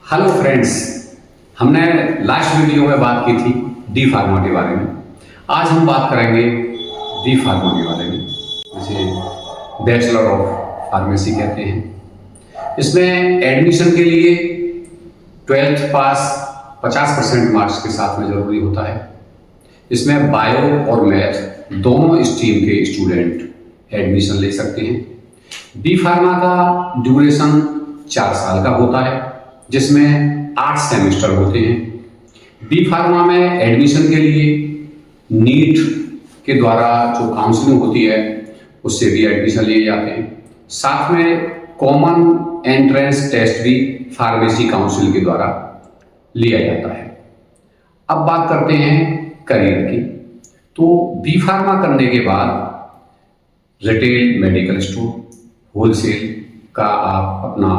Hello friends, हमने last video में बात की थी डी फार्मा के बारे में। आज हम बात करेंगे बी फार्मा के बारे में, जिसे बैचलर ऑफ फार्मेसी कहते हैं। इसमें एडमिशन के लिए 12th पास 50% मार्क्स के साथ में ज़रूरी होता है। इसमें बायो और मैथ दोनों स्ट्रीम के स्टूडेंट एडमिशन ले सकते हैं। बी फार्मा का ड्यूरेशन 4 साल का होता है, जिसमें 8 सेमेस्टर होते हैं। बी फार्मा में एडमिशन के लिए नीट के द्वारा जो काउंसलिंग होती है उससे भी एडमिशन लिए जाते हैं। साथ में कॉमन एंट्रेंस टेस्ट भी फार्मेसी काउंसिल के द्वारा लिया जाता है। अब बात करते हैं करियर की। तो बी फार्मा करने के बाद रिटेल मेडिकल स्टोर, होलसेल का आप अपना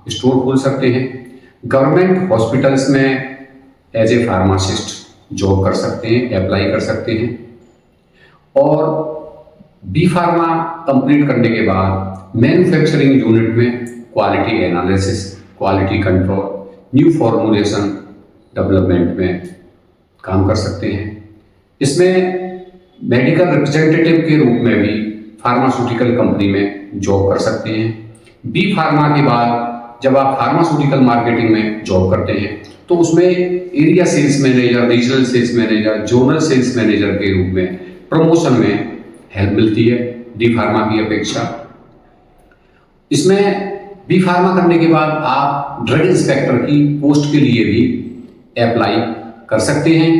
स्टोर खोल सकते हैं। गवर्नमेंट हॉस्पिटल्स में एज ए फार्मासिस्ट जॉब कर सकते हैं, अप्लाई कर सकते हैं। और बी फार्मा कंप्लीट करने के बाद मैन्युफैक्चरिंग यूनिट में quality analysis, quality control, new formulation development में काम कर सकते हैं। इसमें मेडिकल रिप्रेजेंटेटिव के रूप में भी फार्मास्यूटिकल कंपनी में जॉब कर सकते हैं। बी फार्मा के बाद जब आप फार्मास्यूटिकल मार्केटिंग में जॉब करते हैं तो उसमें area sales manager, regional sales manager, zonal sales manager के रूप में प्रमोशन में हेल्प मिलती है डी फार्मा की अपेक्षा। इसमें बी फार्मा करने के बाद आप ड्रग इंस्पेक्टर की पोस्ट के लिए भी अप्लाई कर सकते हैं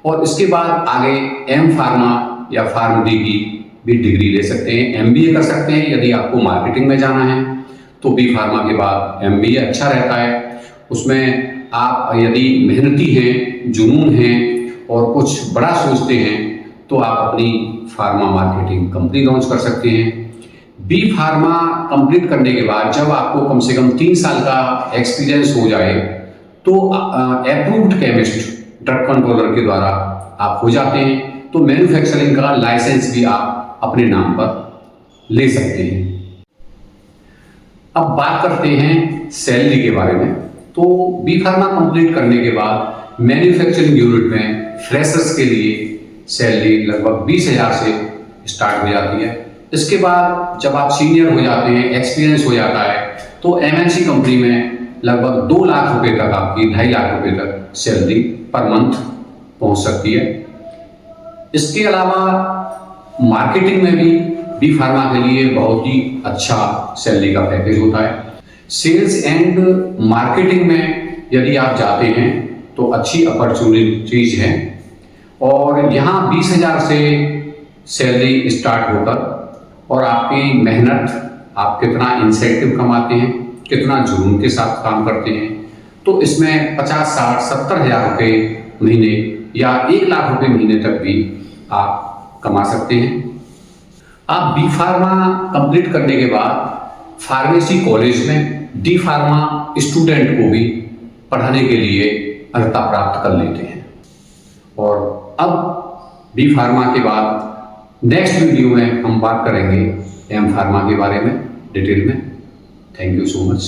और इसके बाद आगे एम फार्मा या फार्म डी की भी डिग्री ले सकते हैं। एमबीए कर सकते हैं यदि आपको मार्केटिंग में जाना है तो बी फार्मा के बाद एमबीए अच्छा रहता है। उसमें आप यदि मेहनती हैं, जुनून हैं और कुछ बड़ा सोचते हैं तो आप अपनी फार्मा मार्केटिंग कंपनी लॉन्च कर सकते हैं। बी फार्मा कंप्लीट करने के बाद जब आपको कम से कम 3 साल का एक्सपीरियंस हो जाए तो अप्रूव्ड केमिस्ट ड्रग कंट्रोलर के द्वारा आप हो जाते हैं। तो मैन्युफैक्चरिंग का लाइसेंस भी आप अपने नाम पर ले सकते हैं। अब बात करते हैं सैलरी के बारे में। तो बी फार्मा कंप्लीट करने के बाद मैन्युफैक्चरिंग यूनिट में फ्रेशर्स के लिए सैलरी लगभग 20,000 से स्टार्ट हो जाती है। इसके बाद जब आप सीनियर हो जाते हैं, एक्सपीरियंस हो जाता है, तो एमएनसी कंपनी में लगभग 2 लाख रुपए तक आपकी 2.5 लाख रुपए तक सैलरी पर मंथ पहुंच सकती है। इसके अलावा मार्केटिंग में भी बी फार्मा के लिए बहुत ही अच्छा सैलरी का पैकेज होता है। सेल्स एंड मार्केटिंग में यदि आप जाते हैं तो अच्छी अपॉर्चुनिटीज हैं और यहाँ 20,000 से सैलरी स्टार्ट होकर और आपकी मेहनत, आप कितना इंसेंटिव कमाते हैं, कितना जुनून के साथ काम करते हैं, तो इसमें 50, 60, 70,000 रुपये महीने या 1 लाख रुपये महीने तक भी आप कमा सकते हैं। आप बी फार्मा कंप्लीट करने के बाद फार्मेसी कॉलेज में डी फार्मा स्टूडेंट को भी पढ़ाने के लिए अर्हता प्राप्त कर लेते हैं। और अब बी फार्मा के बाद नेक्स्ट वीडियो में हम बात करेंगे एम फार्मा के बारे में डिटेल में। Thank you so much.